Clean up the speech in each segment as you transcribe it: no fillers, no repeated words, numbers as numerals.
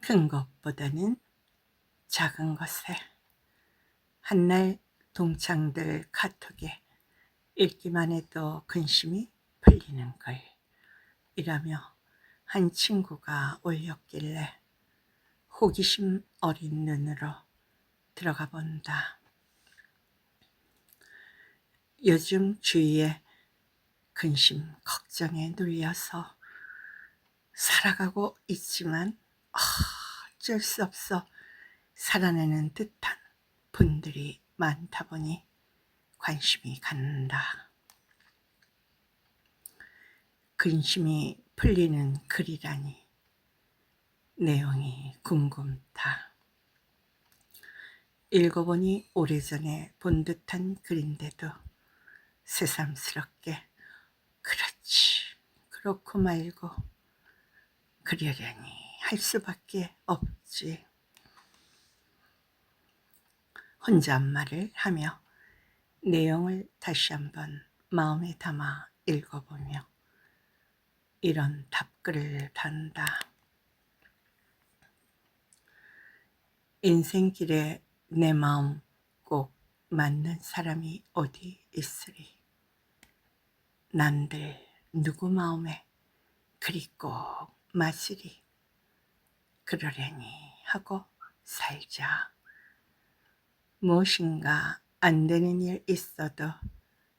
큰 것보다는 작은 것에 한날 동창들 카톡에 읽기만 해도 근심이 풀리는 걸 이라며 한 친구가 올렸길래 호기심 어린 눈으로 들어가 본다. 요즘 주위에 근심, 걱정에 눌려서 살아가고 있지만 어쩔 수 없어 살아내는 듯한 분들이 많다 보니 관심이 간다. 근심이 풀리는 글이라니 내용이 궁금다. 읽어보니 오래전에 본 듯한 글인데도 새삼스럽게 그렇지, 그렇고 말고 그러려니 할 수밖에 없지. 혼잣말을 하며 내용을 다시 한번 마음에 담아 읽어보며 이런 답글을 단다. 인생길에 내 마음 꼭 맞는 사람이 어디 있으리. 난들 누구 마음에 그리 꼭 맞으리. 그러려니 하고 살자. 무엇인가 안 되는 일 있어도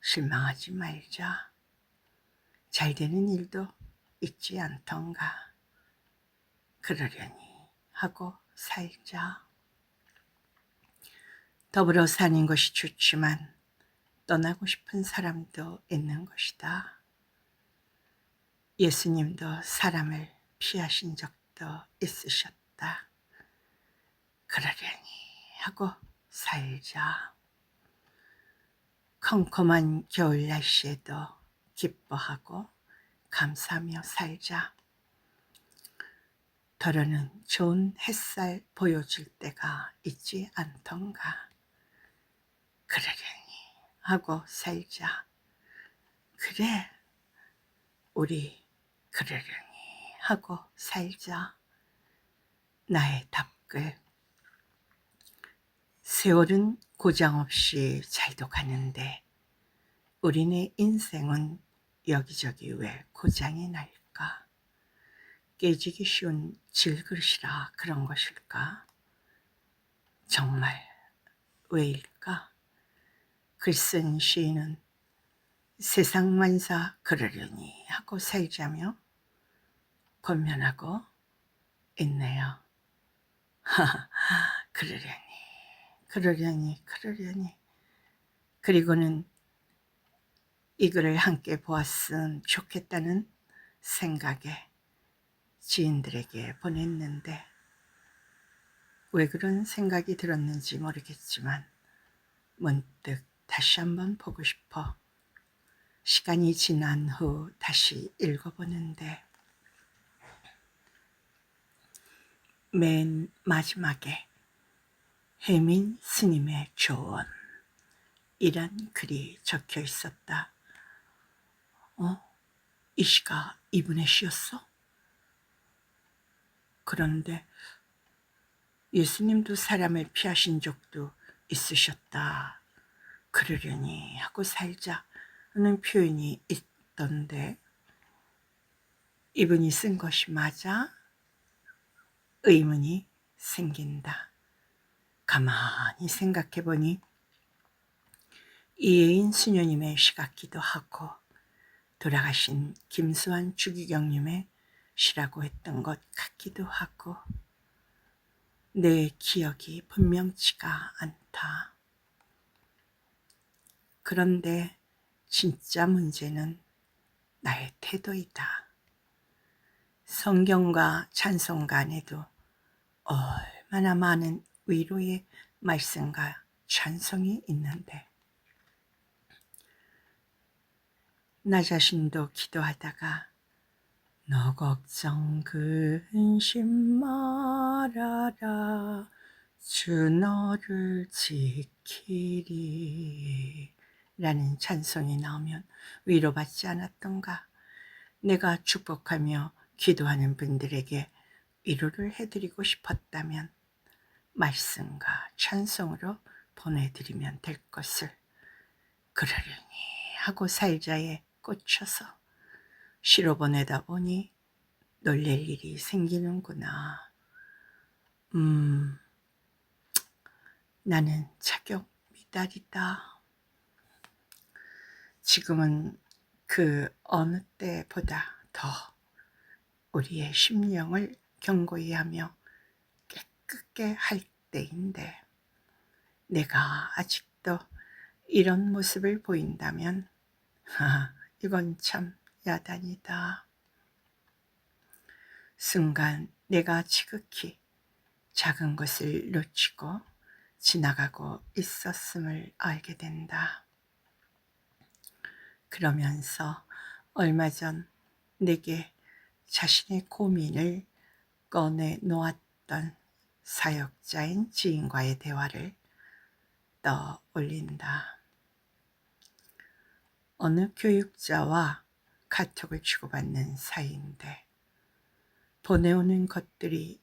실망하지 말자. 잘 되는 일도 있지 않던가. 그러려니 하고 살자. 더불어 사는 것이 좋지만 떠나고 싶은 사람도 있는 것이다. 예수님도 사람을 피하신 적도 있으셨다. 그러려니 하고 살자. 컴컴한 겨울 날씨에도 기뻐하고 감사하며 살자. 더러는 좋은 햇살 보여줄 때가 있지 않던가. 그러려니 하고 살자. 그래, 우리 그러려니 하고 살자. 나의 답글. 세월은 고장없이 잘도 가는데 우리네 인생은 여기저기 왜 고장이 날까? 깨지기 쉬운 질그릇이라 그런 것일까? 정말 왜일까? 글 쓴 시인은 세상만사 그러려니 하고 살자며 권면하고 있네요. 그러려니. 그리고는 이 글을 함께 보았으면 좋겠다는 생각에 지인들에게 보냈는데 왜 그런 생각이 들었는지 모르겠지만 문득 다시 한번 보고 싶어 시간이 지난 후 다시 읽어보는데 맨 마지막에 혜민 스님의 조언 이란 글이 적혀 있었다. 이 시가 이분의 시였어? 그런데 예수님도 사람을 피하신 적도 있으셨다. 그러려니 하고 살자는 표현이 있던데 이분이 쓴 것이 맞아? 의문이 생긴다. 가만히 생각해보니 이혜인 수녀님의 시 같기도 하고 돌아가신 김수환 주기경님의 시라고 했던 것 같기도 하고 내 기억이 분명치가 않다. 그런데 진짜 문제는 나의 태도이다. 성경과 찬송가 안에도 얼마나 많은 위로의 말씀과 찬송이 있는데 나 자신도 기도하다가 너 걱정 근심 말아라 주 너를 지키리 라는 찬송이 나오면 위로받지 않았던가. 내가 축복하며 기도하는 분들에게 위로를 해드리고 싶었다면 말씀과 찬송으로 보내드리면 될 것을 그러려니 하고 살자에 꽂혀서 시로 보내다 보니 놀랄 일이 생기는구나. 나는 자격 미달이다. 지금은 그 어느 때보다 더 우리의 심령을 견고히 하며 깨끗게 할 때인데 내가 아직도 이런 모습을 보인다면 이건 참 야단이다. 순간 내가 지극히 작은 것을 놓치고 지나가고 있었음을 알게 된다. 그러면서 얼마 전 내게 자신의 고민을 꺼내 놓았던 사역자인 지인과의 대화를 떠올린다. 어느 교육자와 카톡을 주고받는 사이인데 보내오는 것들이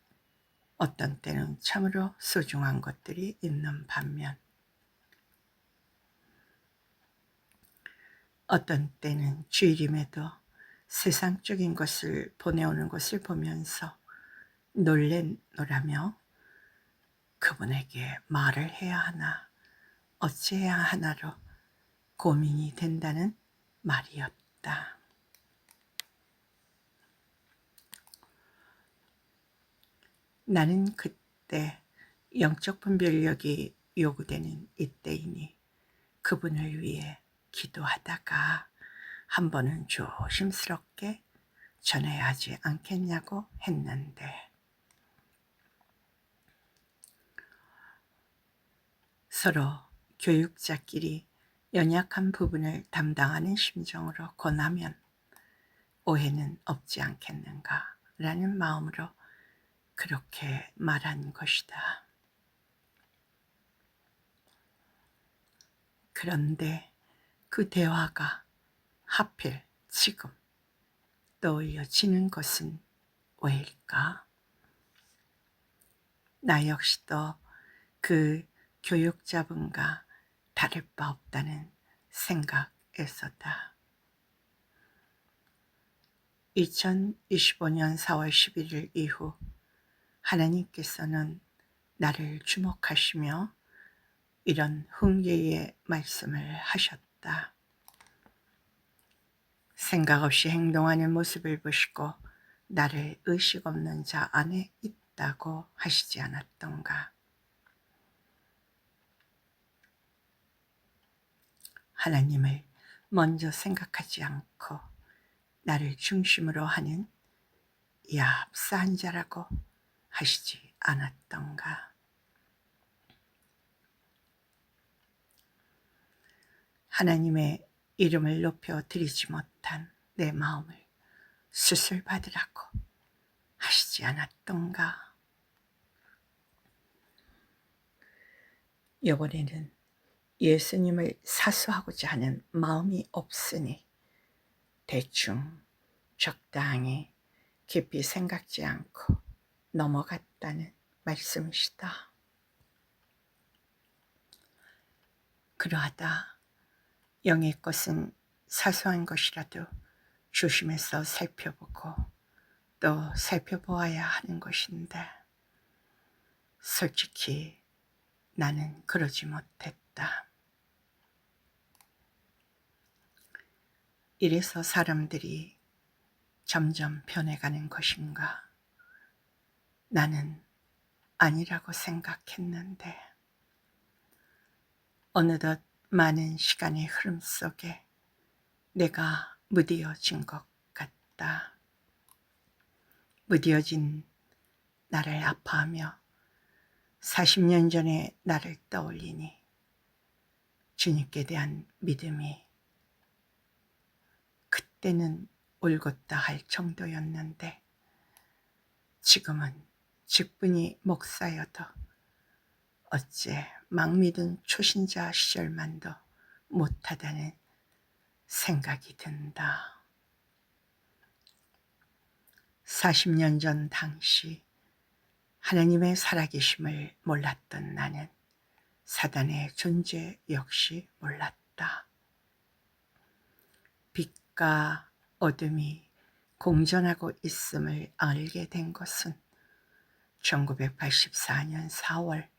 어떤 때는 참으로 소중한 것들이 있는 반면 어떤 때는 주일임에도 세상적인 것을 보내오는 것을 보면서 놀래노라며 그분에게 말을 해야 하나 어찌해야 하나로 고민이 된다는 말이었다. 나는 그때 영적 분별력이 요구되는 이때이니 그분을 위해 기도하다가 한 번은 조심스럽게 전해야 하지 않겠냐고 했는데 서로 교육자끼리 연약한 부분을 담당하는 심정으로 권하면 오해는 없지 않겠는가 라는 마음으로 그렇게 말한 것이다. 그런데 그 대화가 하필 지금 떠올려지는 것은 왜일까? 나 역시도 그 교육자분과 다를 바 없다는 생각에서다. 2025년 4월 11일 이후 하나님께서는 나를 주목하시며 이런 훈계의 말씀을 하셨다. 생각 없이 행동하는 모습을 보시고 나를 의식 없는 자 안에 있다고 하시지 않았던가. 하나님을 먼저 생각하지 않고 나를 중심으로 하는 얍사한 자라고 하시지 않았던가. 하나님의 이름을 높여 드리지 못한 내 마음을 수술받으라고 하시지 않았던가. 이번에는 예수님을 사수하고자 하는 마음이 없으니 대충 적당히 깊이 생각지 않고 넘어갔다는 말씀이시다. 그러하다 영의 것은 사소한 것이라도 조심해서 살펴보고 또 살펴보아야 하는 것인데 솔직히 나는 그러지 못했다. 이래서 사람들이 점점 변해가는 것인가? 나는 아니라고 생각했는데 어느덧 많은 시간의 흐름 속에 내가 무뎌진 것 같다. 무뎌진 나를 아파하며 40년 전에 나를 떠올리니 주님께 대한 믿음이 그때는 올곧다 할 정도였는데 지금은 직분이 목사여도 어째 막 믿은 초신자 시절만도 못하다는 생각이 든다. 40년 전 당시 하나님의 살아계심을 몰랐던 나는 사단의 존재 역시 몰랐다. 빛과 어둠이 공존하고 있음을 알게 된 것은 1984년 4월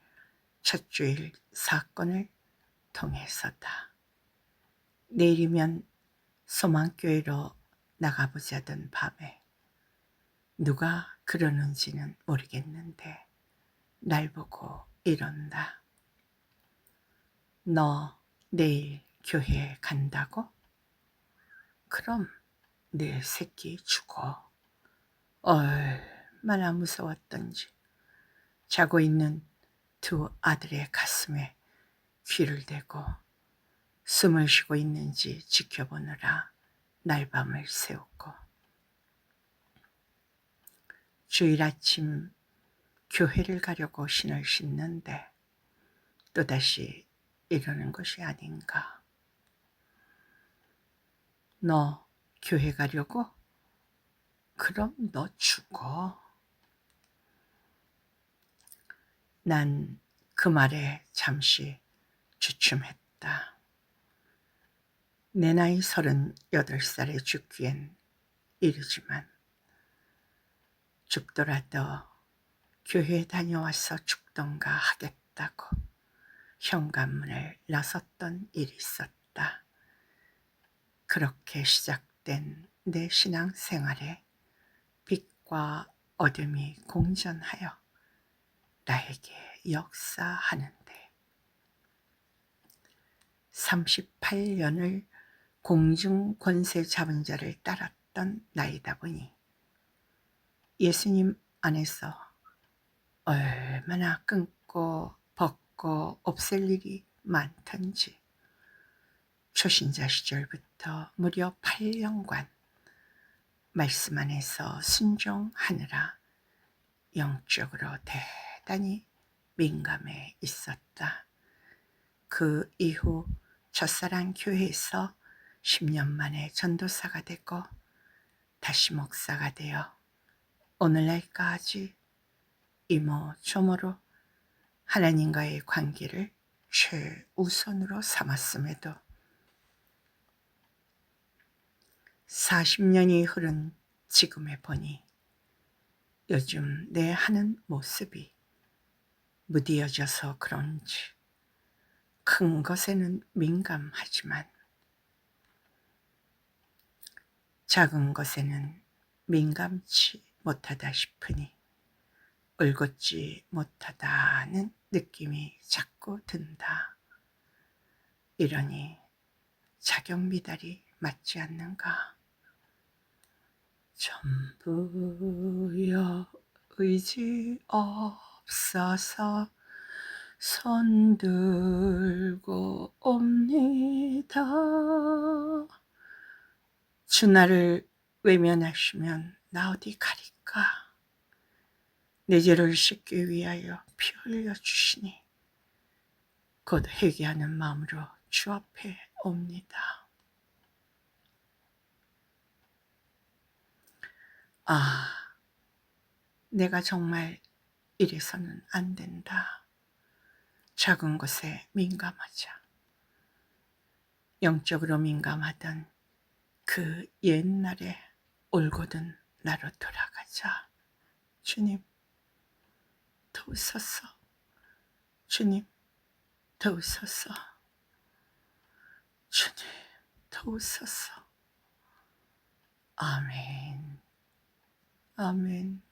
첫 주일 사건을 통해서다. 내일이면 소망교회로 나가보자던 밤에 누가 그러는지는 모르겠는데 날 보고 이런다. 너 내일 교회에 간다고? 그럼 내 새끼 죽어. 얼마나 무서웠던지 자고 있는 두 아들의 가슴에 귀를 대고 숨을 쉬고 있는지 지켜보느라 날밤을 새웠고 주일 아침 교회를 가려고 신을 신는데 또다시 이러는 것이 아닌가. 너 교회 가려고? 그럼 너 죽어. 난 그 말에 잠시 주춤했다. 내 나이 38살에 죽기엔 이르지만 죽더라도 교회 다녀와서 죽던가 하겠다고 현관문을 나섰던 일이 있었다. 그렇게 시작된 내 신앙생활에 빛과 어둠이 공존하여 나에게 역사하는데 38년을 공중 권세 잡은 자를 따랐던 나이다 보니 예수님 안에서 얼마나 끊고 벗고 없앨 일이 많던지 초신자 시절부터 무려 8년간 말씀 안에서 순종하느라 영적으로 대단히 민감해 있었다. 그 이후 첫사랑 교회에서 10년 만에 전도사가 되고 다시 목사가 되어 오늘날까지 이모저모로 하나님과의 관계를 최우선으로 삼았음에도 40년이 흐른 지금에 보니 요즘 내 하는 모습이 무디어져서 그런지 큰 것에는 민감하지만 작은 것에는 민감치 못하다 싶으니 울곧지 못하다는 느낌이 자꾸 든다. 이러니 자격 미달이 맞지 않는가. 전부여 의지 없어서 손 들고 옵니다. 주 나를 외면하시면 나 어디 가리까. 내 죄를 씻기 위하여 피 흘려 주시니 곧 회개하는 마음으로 주 앞에 옵니다. 내가 정말 이래서는 안 된다. 작은 것에 민감하자. 영적으로 민감하던 그 옛날에 올곧은 나로 돌아가자. 주님, 도우소서. 주님, 도우소서. 주님, 도우소서. 아멘. 아멘.